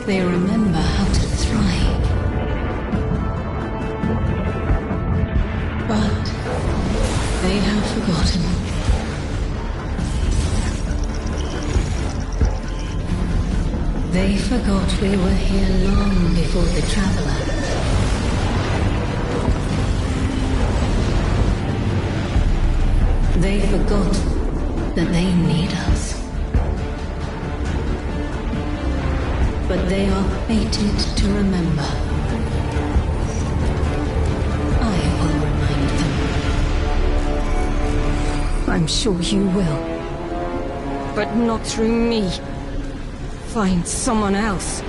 They remember how to thrive. But they have forgotten. They forgot we were here long before the Traveler. They forgot that they need us. But they are fated to remember. I will remind them. I'm sure you will. But not through me. Find someone else.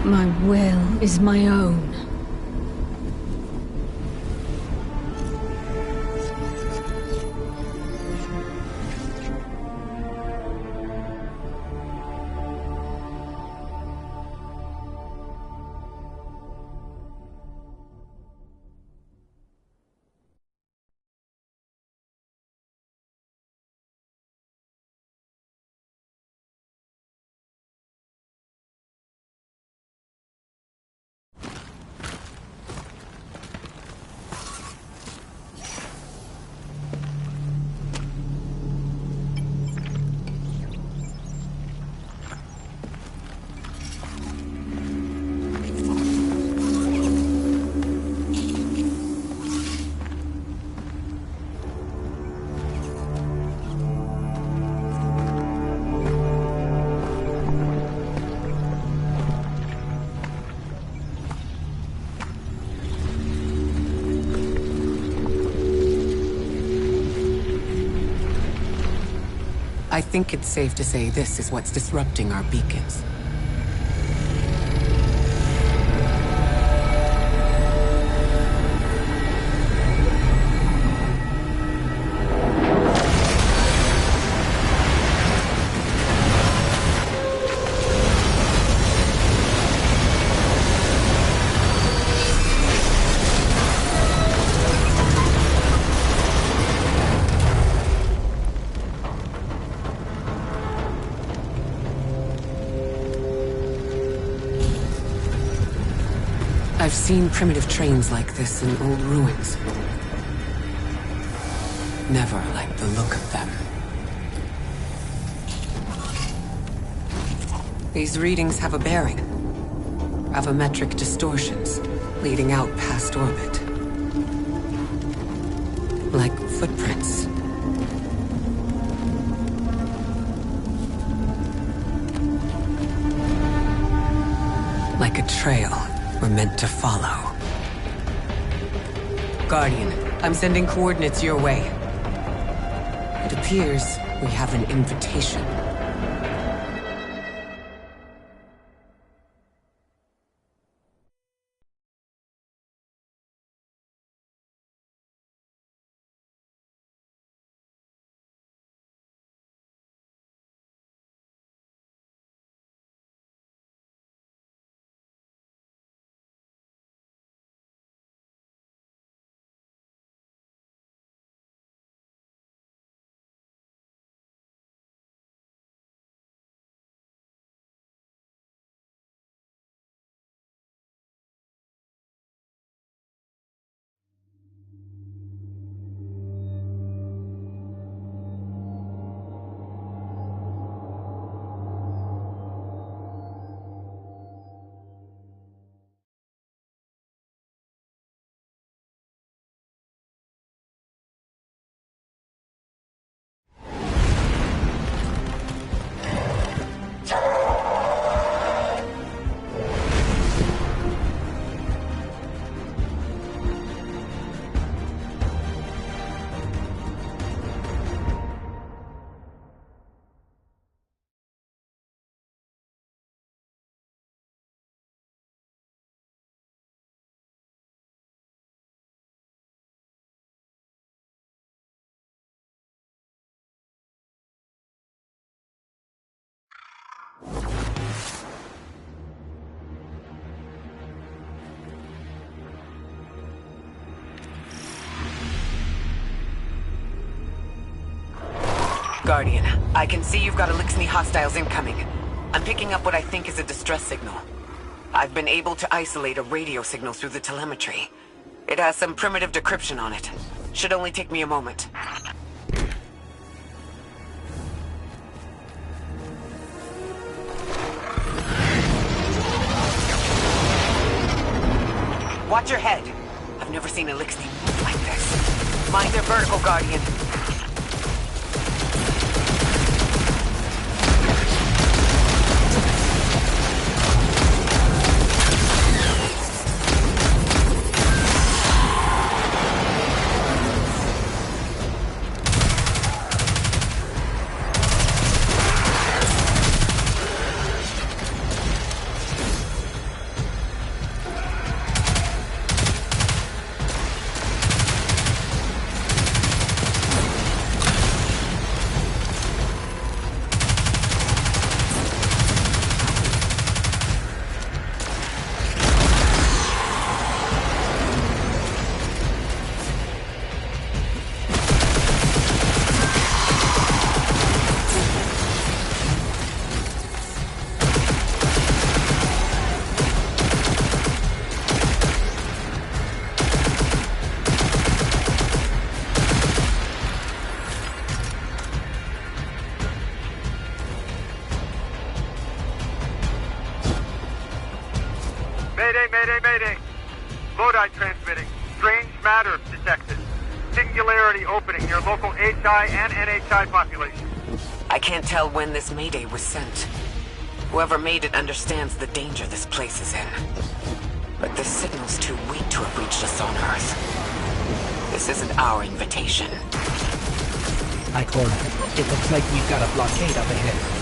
My will is my own. I think it's safe to say this is what's disrupting our beacons. I've seen primitive trains like this in old ruins. Never liked the look of them. These readings have a bearing. Gravimetric distortions, leading out past orbit. Like footprints. Like a trail we're meant to follow. Guardian, I'm sending coordinates your way. It appears we have an invitation. Guardian, I can see you've got Eliksni hostiles incoming. I'm picking up what I think is a distress signal. I've been able to isolate a radio signal through the telemetry. It has some primitive decryption on it. Should only take me a moment. Watch your head. I've never seen Eliksni move like this. Mind their vertical, Guardian. Mayday. Lodi transmitting. Strange matter detected. Singularity opening near local HI and NHI population. I can't tell when this mayday was sent. Whoever made it understands the danger this place is in. But this signal's too weak to have reached us on Earth. This isn't our invitation. Ichor, it looks like we've got a blockade up ahead.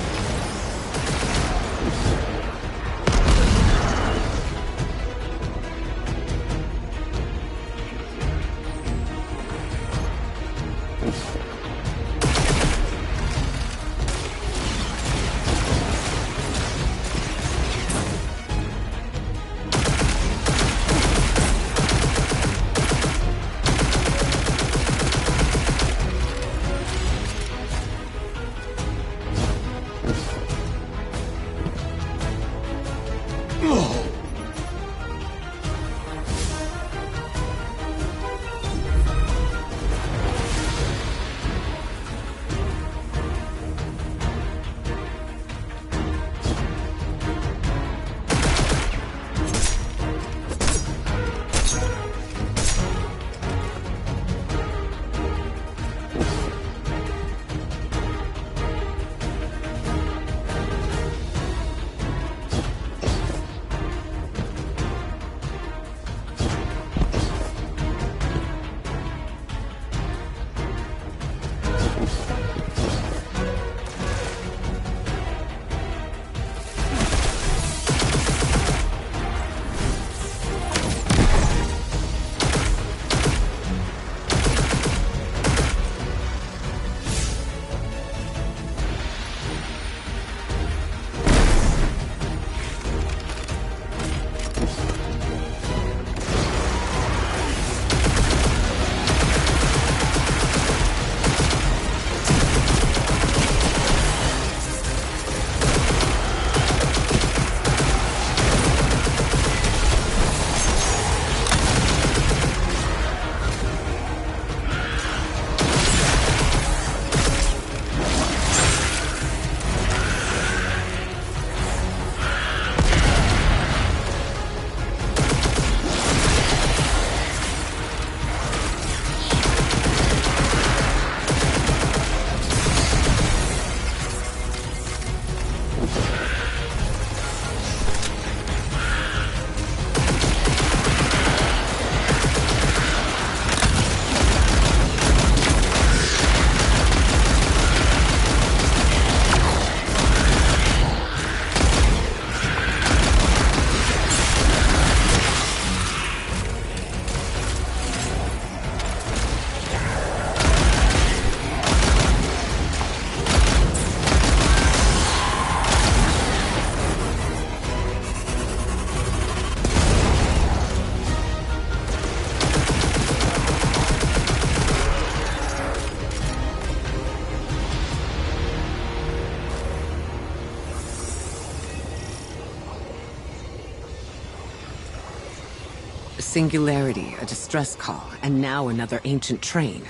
A singularity, a distress call, and now another ancient train.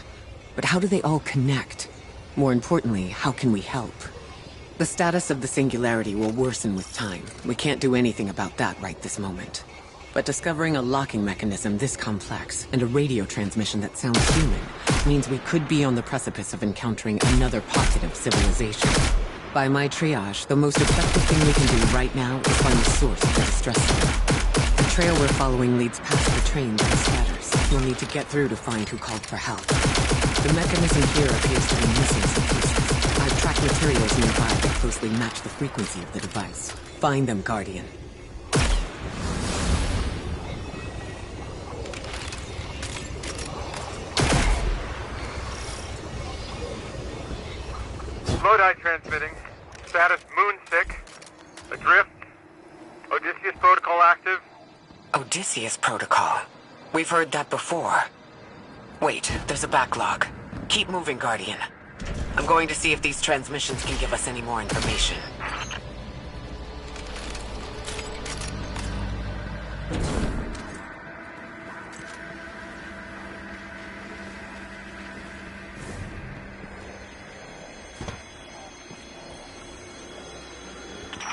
But how do they all connect? More importantly, how can we help? The status of the singularity will worsen with time. We can't do anything about that right this moment. But discovering a locking mechanism this complex, and a radio transmission that sounds human, means we could be on the precipice of encountering another pocket of civilization. By my triage, the most effective thing we can do right now is find the source of the distress signal. The trail we're following leads past the train that scatters. We'll need to get through to find who called for help. The mechanism here appears to be missing some pieces. I've tracked materials nearby that closely match the frequency of the device. Find them, Guardian. Lodi transmitting. Status moonsick. Adrift. Odysseus protocol active. Odysseus protocol. We've heard that before. Wait, there's a backlog. Keep moving, Guardian. I'm going to see if these transmissions can give us any more information.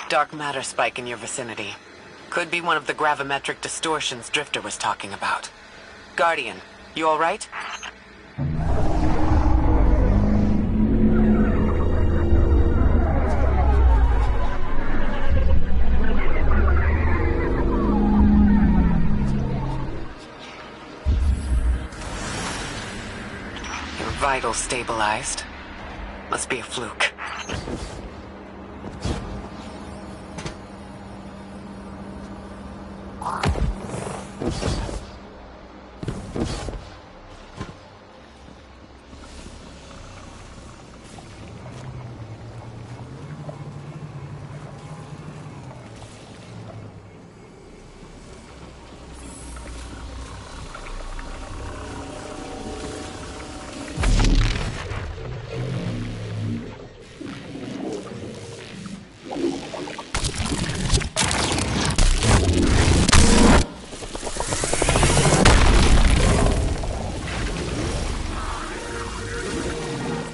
Dark matter spike in your vicinity. Could be one of the gravimetric distortions Drifter was talking about. Guardian, you alright? Your vitals stabilized. Must be a fluke.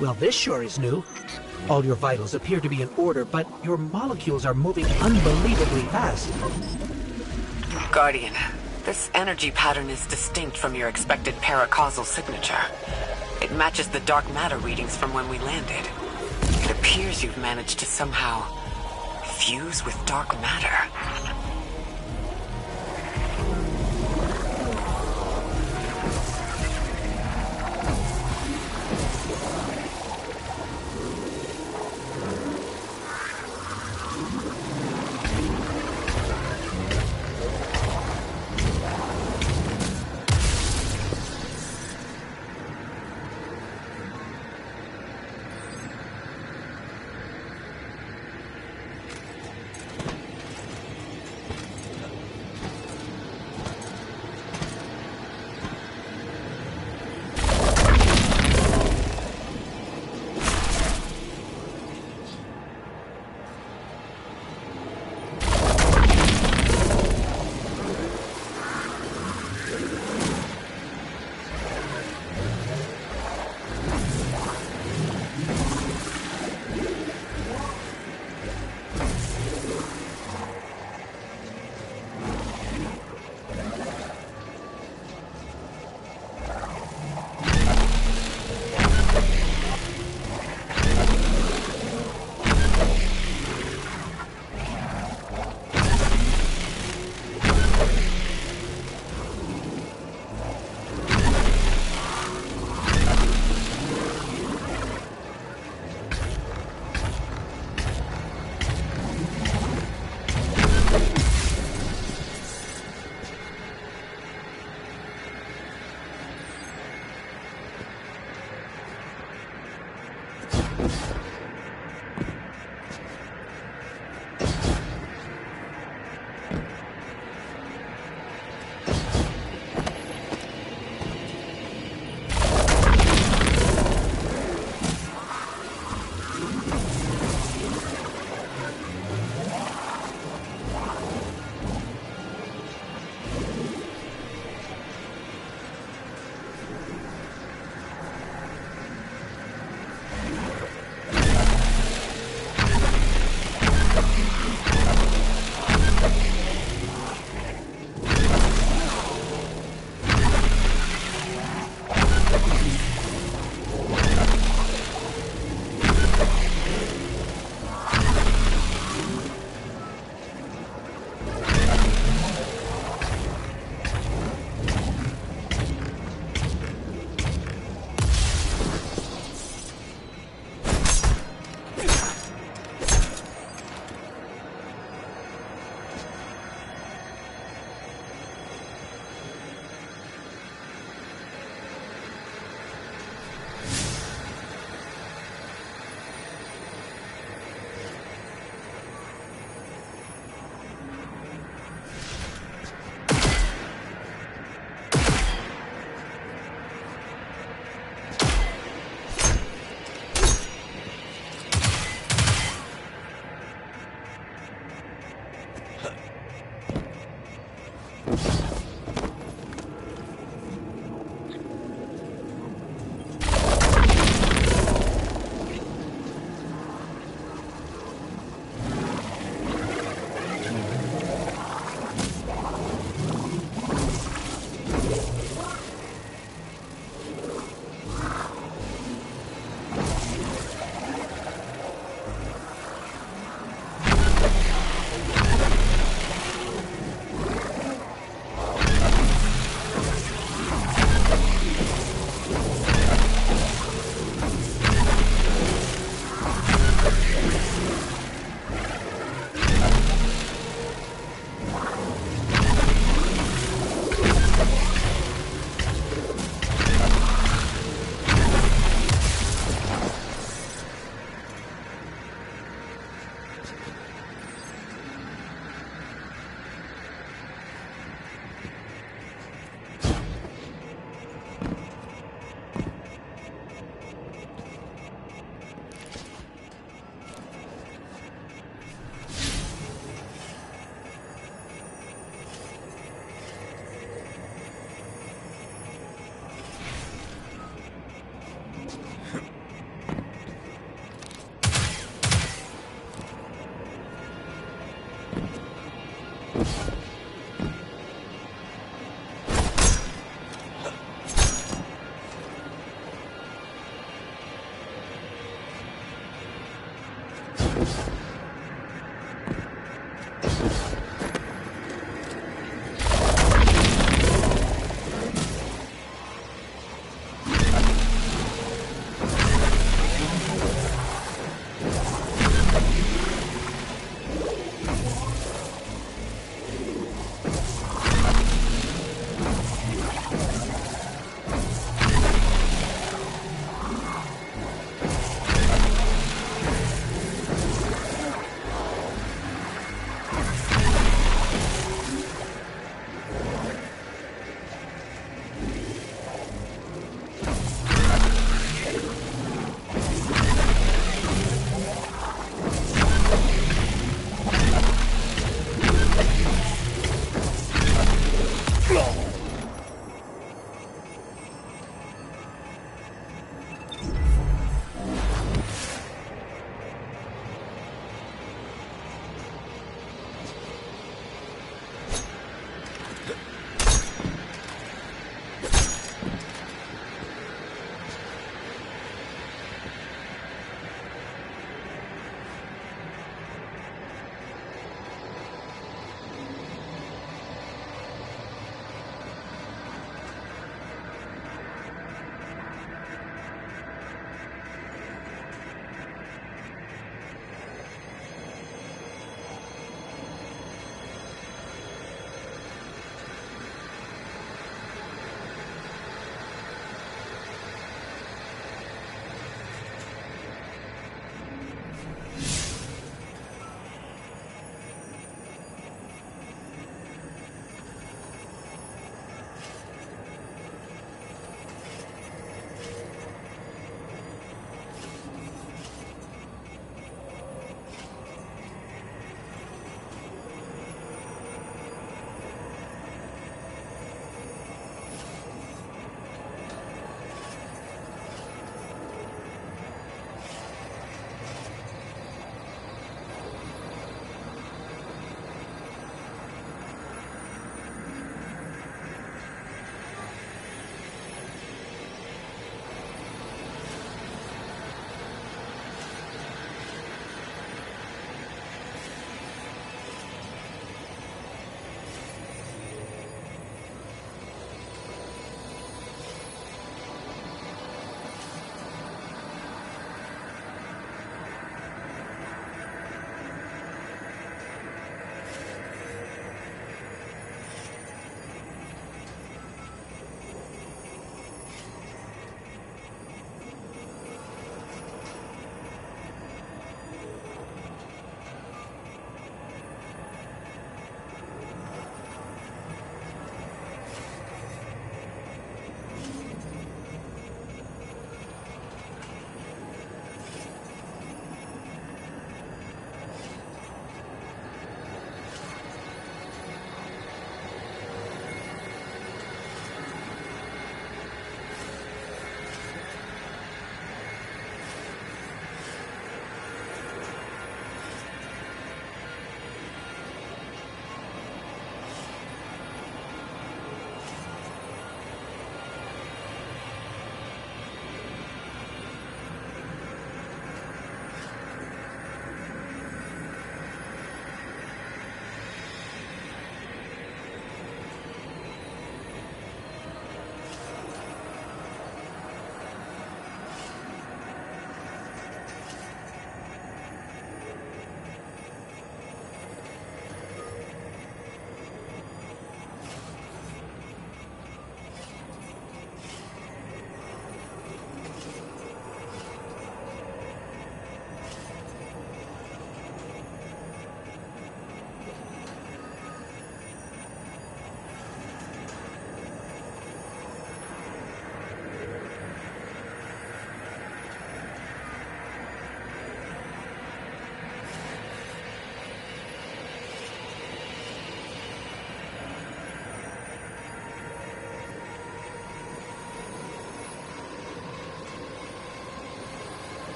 Well, this sure is new. All your vitals appear to be in order, but your molecules are moving unbelievably fast. Guardian, this energy pattern is distinct from your expected paracausal signature. It matches the dark matter readings from when we landed. It appears you've managed to somehow fuse with dark matter.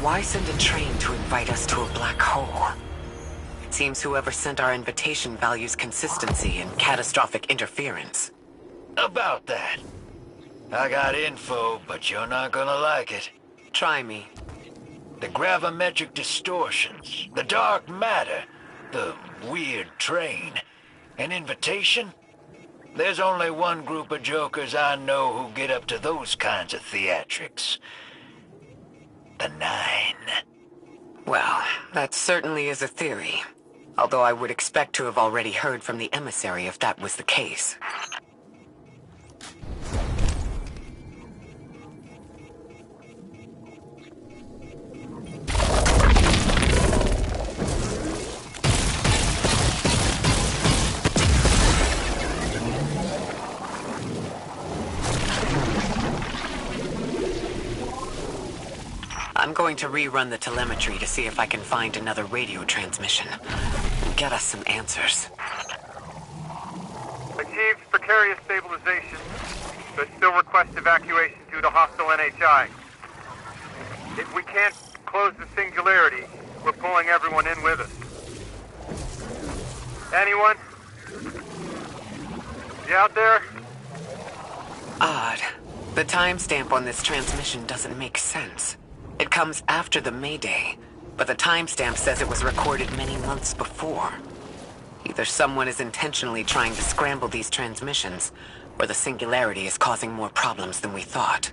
why send a train to invite us to a black hole? It seems whoever sent our invitation values consistency and catastrophic interference. About that. I got info, but you're not gonna like it. Try me. The gravimetric distortions, the dark matter, the weird train. An invitation? There's only one group of jokers I know who get up to those kinds of theatrics. The Nine. Well, that certainly is a theory. Although I would expect to have already heard from the emissary if that was the case. I'm going to rerun the telemetry to see if I can find another radio transmission. Get us some answers. Achieved precarious stabilization, but still request evacuation due to hostile NHI. If we can't close the singularity, we're pulling everyone in with us. Anyone? You out there? Odd. The timestamp on this transmission doesn't make sense. It comes after the Mayday, but the timestamp says it was recorded many months before. Either someone is intentionally trying to scramble these transmissions, or the singularity is causing more problems than we thought.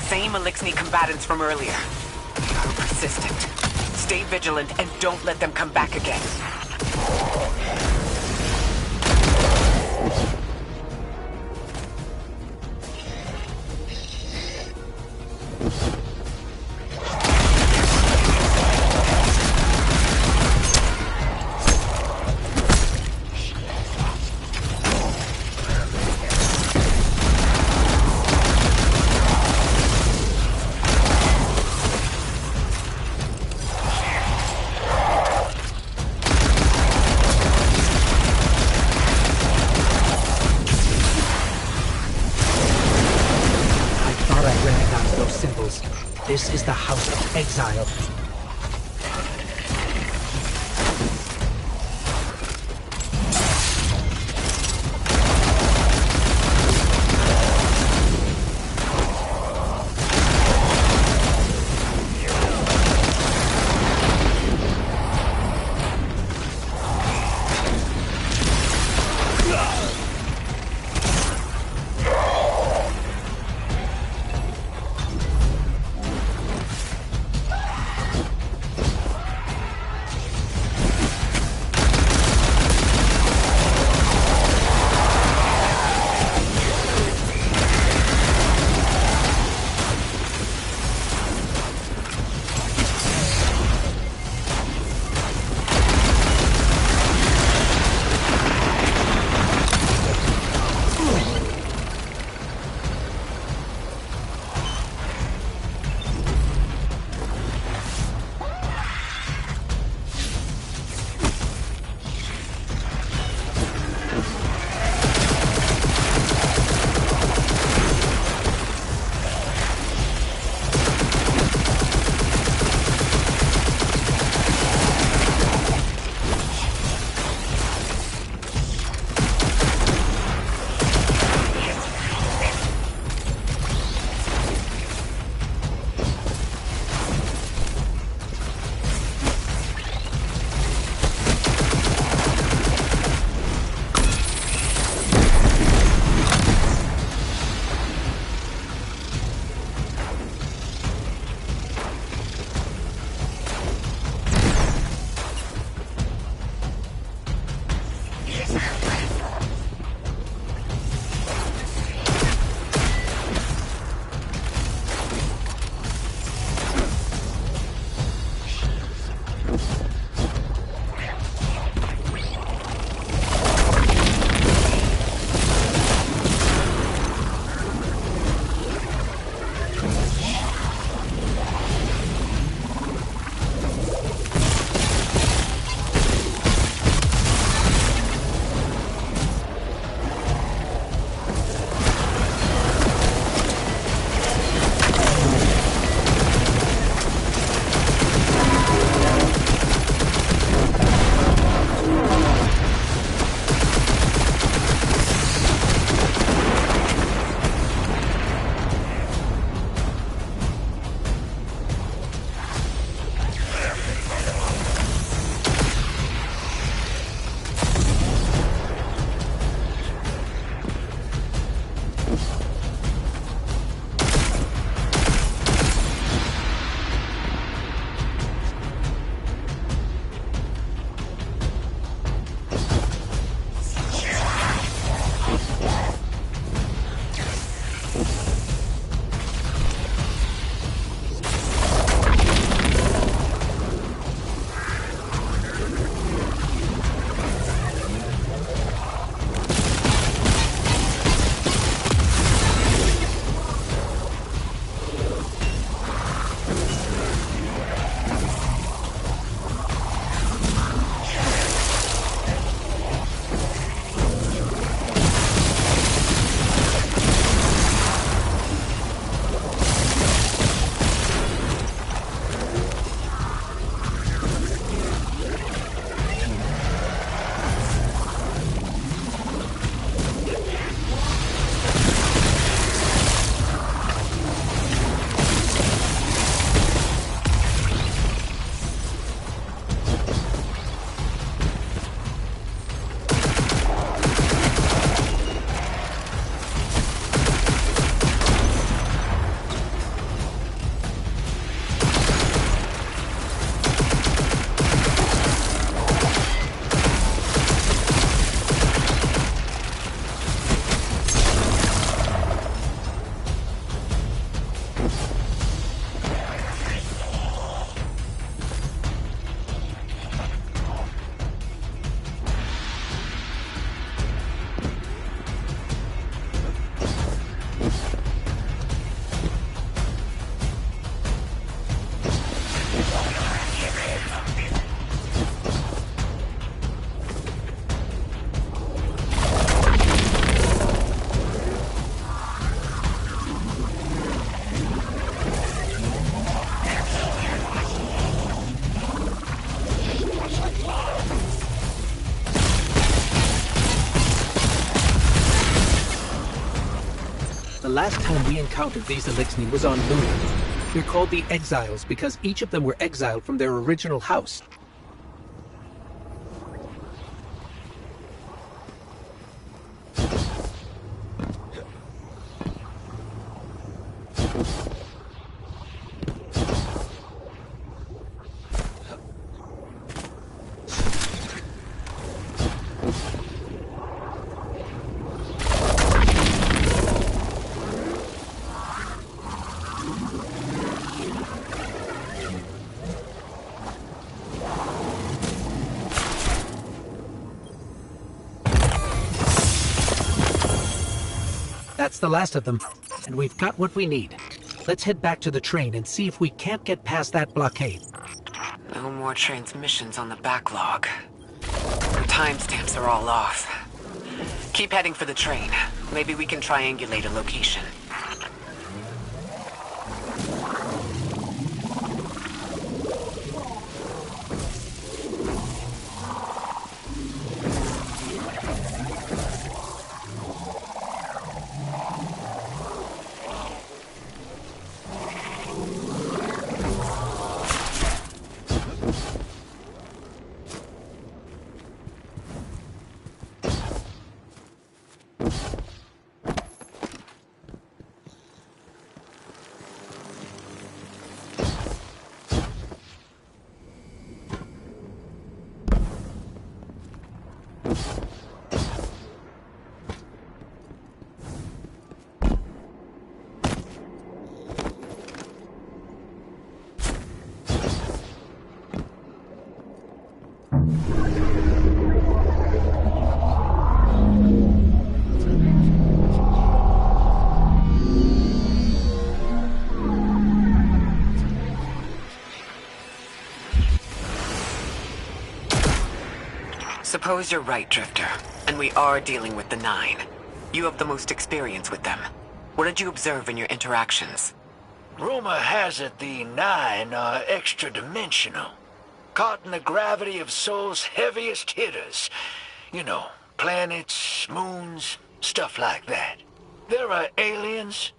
Same Elixni combatants from earlier. They are persistent. Stay vigilant and don't let them come back again. This is the House of Exile. last time we encountered these Eliksni was on Luna. They're called the Exiles because each of them were exiled from their original house. That's the last of them, and we've got what we need. Let's head back to the train and see if we can't get past that blockade. No more transmissions on the backlog. The timestamps are all off. Keep heading for the train. Maybe we can triangulate a location. Suppose you're right, Drifter, and we are dealing with the Nine. You have the most experience with them. What did you observe in your interactions? Rumor has it the Nine are extra-dimensional. Caught in the gravity of Sol's heaviest hitters. You know, planets, moons, stuff like that. There are aliens,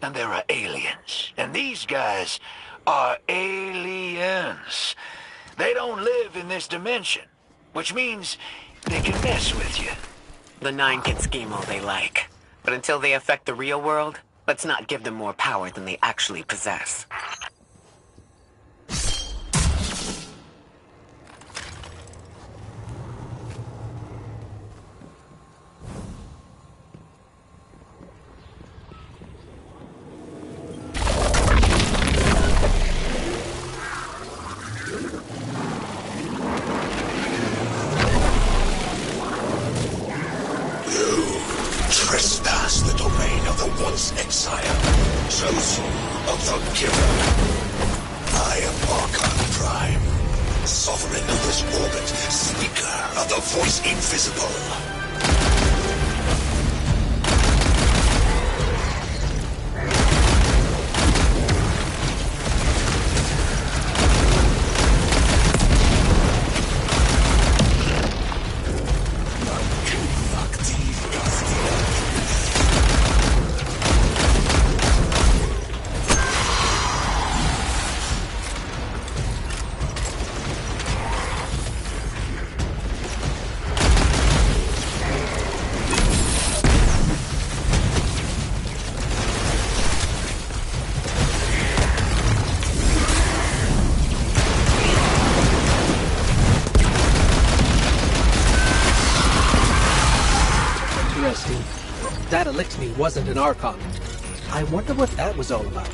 and there are aliens. And these guys are aliens. They don't live in this dimension, which means they can mess with you. The Nine can scheme all they like, but until they affect the real world, let's not give them more power than they actually possess. Trespass the domain of the once exile, chosen of the giver. I am Archon Prime, sovereign of this orbit, speaker of the voice invisible. That Eliksni wasn't an Archon. I wonder what that was all about.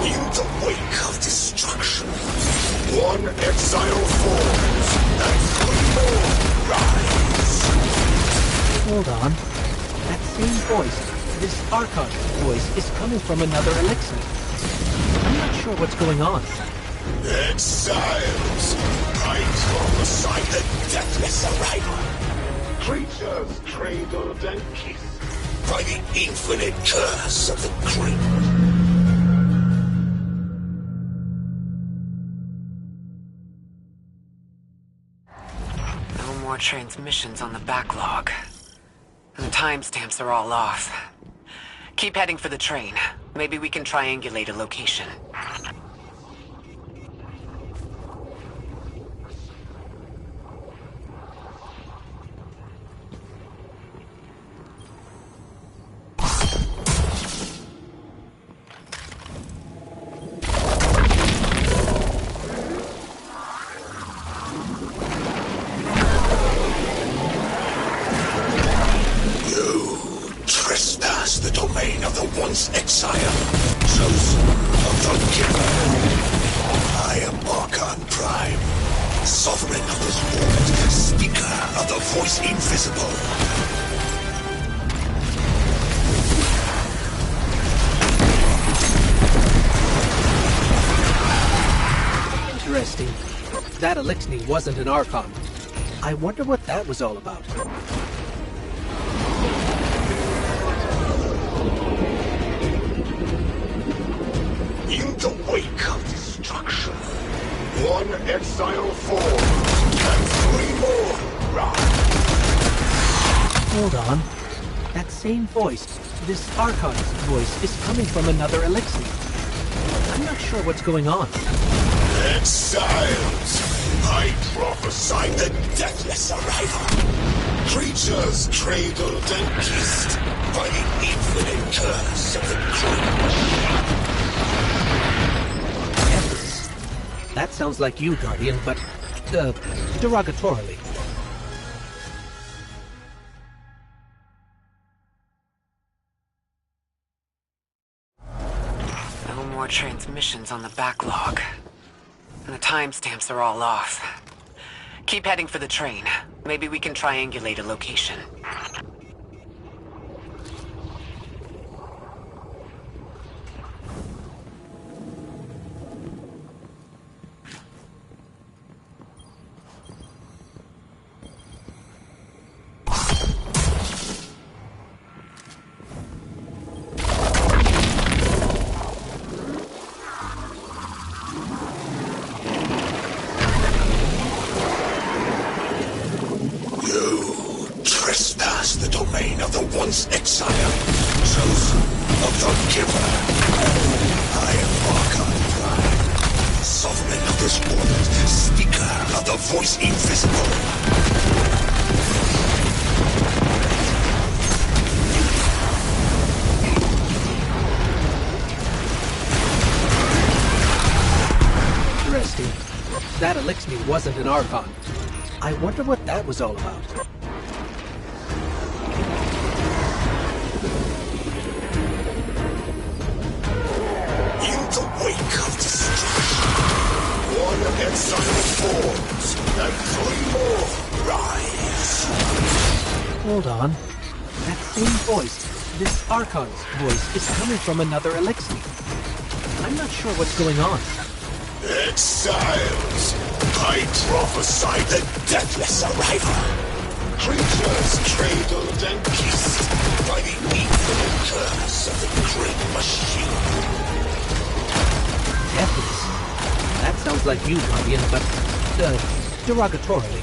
In the wake of destruction, one exile falls, and three more rise. Hold on. That same voice, this Archon voice, is coming from another Eliksni. I'm not sure what's going on. Exiles, right alongside the deathless arrival. Creatures cradled and kissed by the infinite curse of the Grim. more transmissions on the backlog. And the timestamps are all off. Keep heading for the train. Maybe we can triangulate a location. The domain of the once exile, chosen of the giver. I am Archon Prime, sovereign of this world, speaker of the voice invisible. Interesting. That Elixni wasn't an Archon. I wonder what that was all about. In the wake of destruction, one exile falls, and three more rise. Hold on. That same voice, this Archon's voice, is coming from another Elixni. I'm not sure what's going on. Exiles! I prophesy the deathless arrival. Creatures cradled and kissed by the infinite curse of the Green. That sounds like you, Guardian, but, derogatorily. No more transmissions on the backlog. And the timestamps are all off. Keep heading for the train. Maybe we can triangulate a location. The domain of the once exile, chosen of the giver. I am Archon Prime, sovereign of this world, speaker of the voice invisible. Interesting. That Elixni wasn't an Archon. I wonder what that was all about. One exile falls, and three more rise. Hold on. That same voice, this Archon's voice, is coming from another Elixni. I'm not sure what's going on. Exiles! I prophesy the deathless arrival. Creatures cradled and kissed by the infinite curse of the great machine. Deathless? That sounds like you, Guardian, but, derogatorily.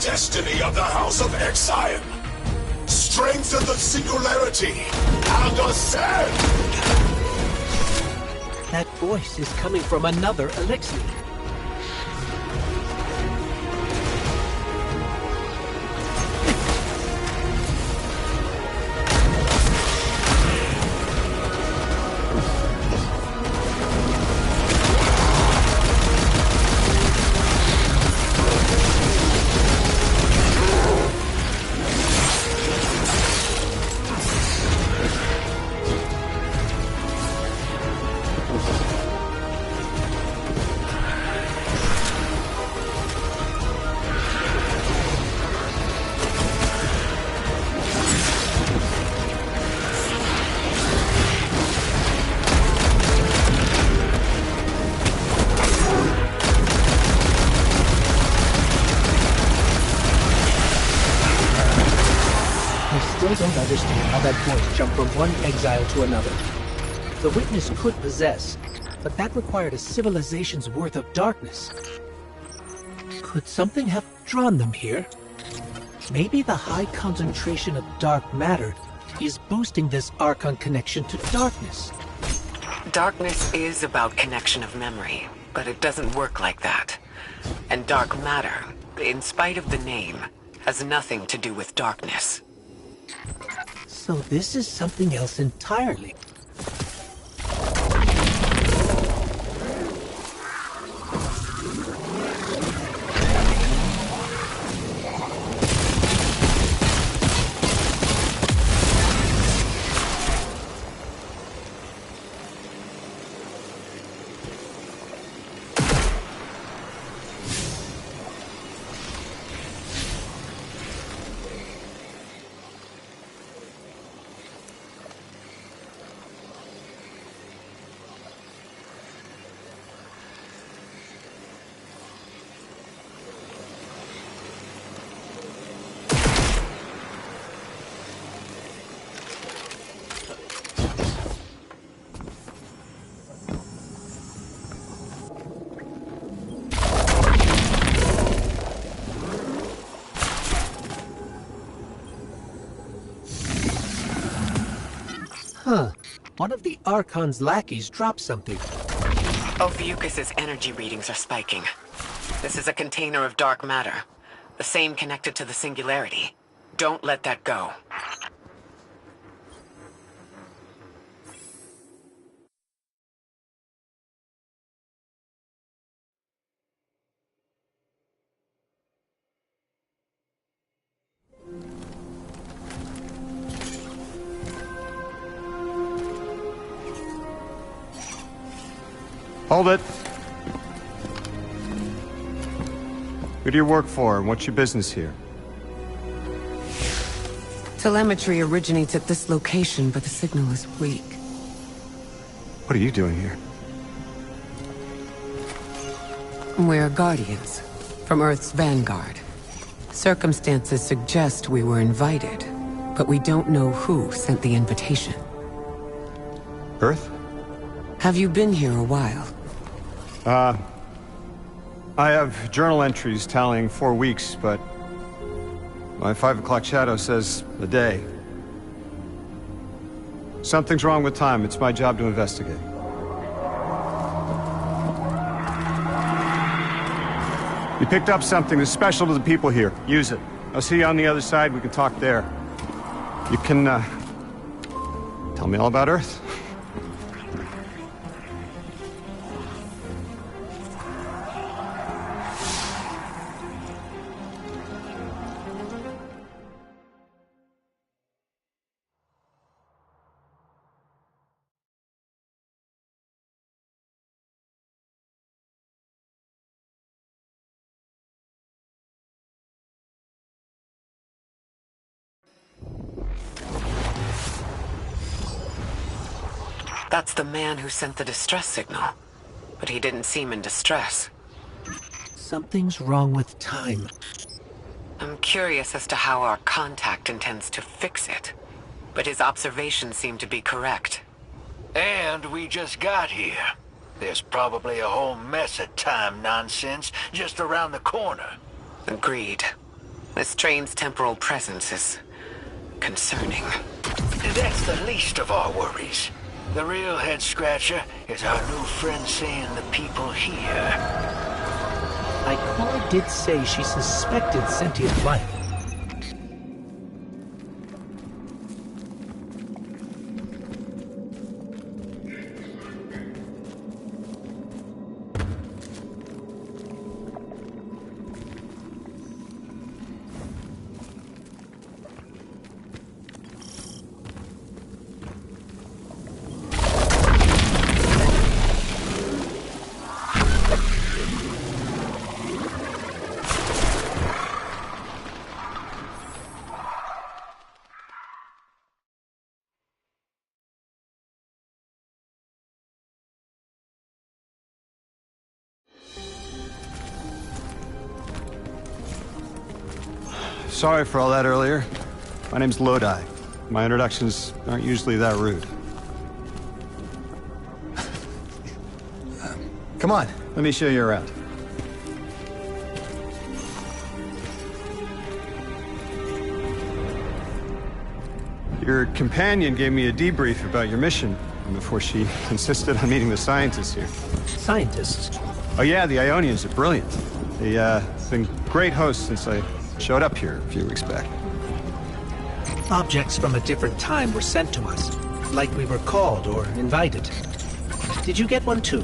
Destiny of the House of Exile. Strengthen the singularity and ascend! That voice is coming from another Elixni. still don't understand how that voice jumped from one exile to another. The witness could possess, but that required a civilization's worth of darkness. Could something have drawn them here? Maybe the high concentration of dark matter is boosting this Archon connection to darkness. Darkness is about connection of memory, but it doesn't work like that. And dark matter, in spite of the name, has nothing to do with darkness. So this is something else entirely. Huh. One of the Archon's lackeys dropped something. Ophiuchus's energy readings are spiking. This is a container of dark matter. The same connected to the Singularity. Don't let that go. Hold it. Who do you work for, and what's your business here? Telemetry originates at this location, but the signal is weak. What are you doing here? We're Guardians, from Earth's vanguard. Circumstances suggest we were invited, but we don't know who sent the invitation. Earth? Have you been here a while? I have journal entries tallying 4 weeks, but my 5 o'clock shadow says a day. Something's wrong with time. It's my job to investigate. You picked up something that's special to the people here. Use it. I'll see you on the other side. We can talk there. You can, tell me all about Earth? That's the man who sent the distress signal. But he didn't seem in distress. Something's wrong with time. I'm curious as to how our contact intends to fix it. But his observations seem to be correct. And we just got here. There's probably a whole mess of time nonsense just around the corner. Agreed. This train's temporal presence is concerning. That's the least of our worries. The real head-scratcher is our new friend seeing the people here. Ikora did say she suspected sentient life. Sorry for all that earlier. My name's Lodi. My introductions aren't usually that rude. Come on, let me show you around. Your companion gave me a debrief about your mission before she insisted on meeting the scientists here. Scientists? Oh yeah, the Ionians are brilliant. They've been great hosts since I showed up here a few weeks back. Objects from a different time were sent to us, like we were called or invited. Did you get one too?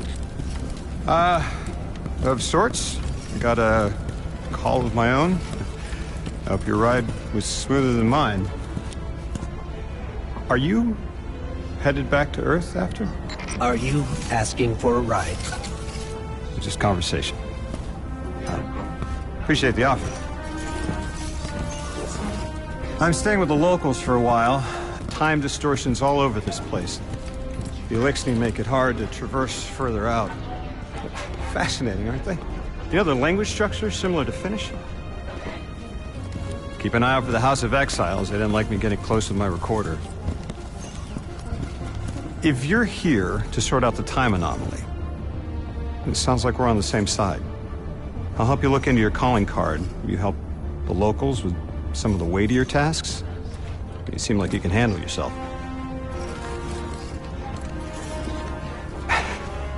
Of sorts. I got a call of my own. I hope your ride was smoother than mine. Are you headed back to Earth after? Are you asking for a ride? Just conversation. Appreciate the offer. I'm staying with the locals for a while. Time distortions all over this place. The Eliksni make it hard to traverse further out. Fascinating, aren't they? You know, the language structure is similar to Finnish. Keep an eye out for the House of Exiles. They didn't like me getting close with my recorder. If you're here to sort out the time anomaly, it sounds like we're on the same side. I'll help you look into your calling card. You help the locals with some of the weightier tasks. You seem like you can handle yourself.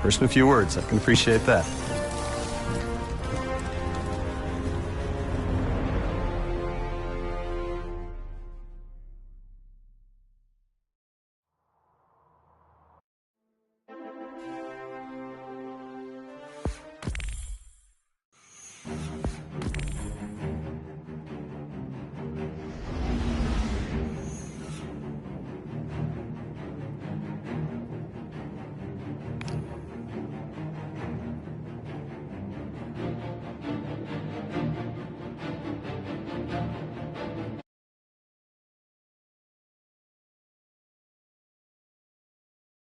First in a few words, I can appreciate that.